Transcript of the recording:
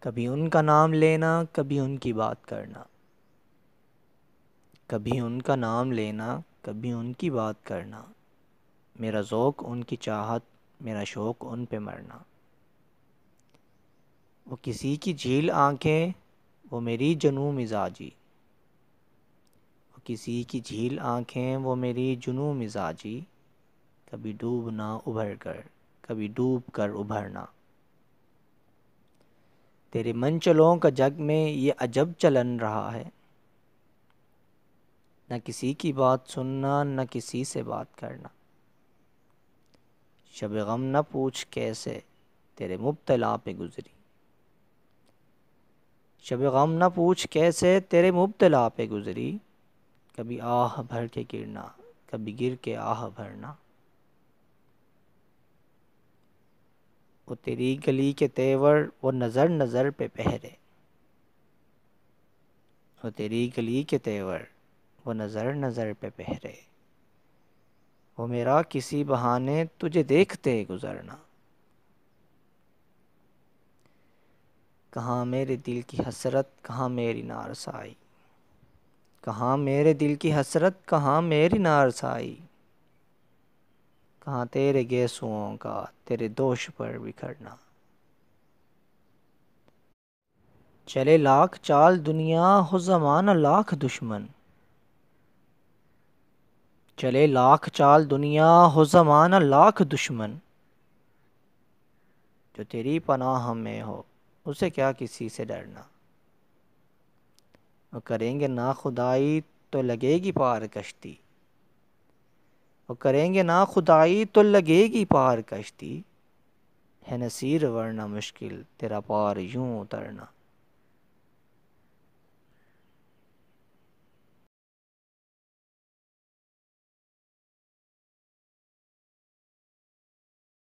کبھی ان کا نام لینا، کبھی ان کی بات کرنا، کبھی ان کا نام لینا، کبھی ان کی بات کرنا، میرا ذوق ان کی چاہت، میرا شوق ان پہ مرنا۔ وہ کسی کی جھیل آنکھیں، وہ میری جنوں مزاجی، وہ کسی کی جھیل آنکھیں، وہ میری جنوں مزاجی، کبھی ڈوبنا ابھر کر، کبھی ڈوب کر ابھرنا۔ تیرے منچلوں کا جگ میں یہ عجب چلن رہا ہے، نہ کسی کی بات سننا، نہ کسی سے بات کرنا۔ شب غم نہ پوچھ کیسے تیرے مبتلا پہ گزری، شب غم نہ پوچھ کیسے تیرے مبتلا پہ گزری، کبھی آہ بھر کے گرنا، کبھی گر کے آہ بھرنا۔ وہ تیری گلی کے تیور، وہ نظر نظر پہ پہرے، وہ تیری گلی کے تیور، وہ نظر نظر پہ پہرے، وہ میرا کسی بہانے تجھے دیکھتے گزرنا۔ کہاں میرے دل کی حسرت، کہاں میری نارسائی، کہاں میرے دل کی حسرت، کہاں میری نارسائی، کہاں تیرے گیسوؤں کا تیرے دوش پر بکھرنا۔ چلے لاکھ چال دنیا، ہو زمانہ لاکھ دشمن، چلے لاکھ چال دنیا، ہو زمانہ لاکھ دشمن، جو تیری پناہ میں ہو اسے کیا کسی سے ڈرنا۔ وہ کریں گے ناخدائی تو لگے گی پار کشتی، وہ کریں گے ناخدائی تو لگے گی پار کشتی، ہے نصیر ورنہ مشکل تیرا پار یوں اترنا۔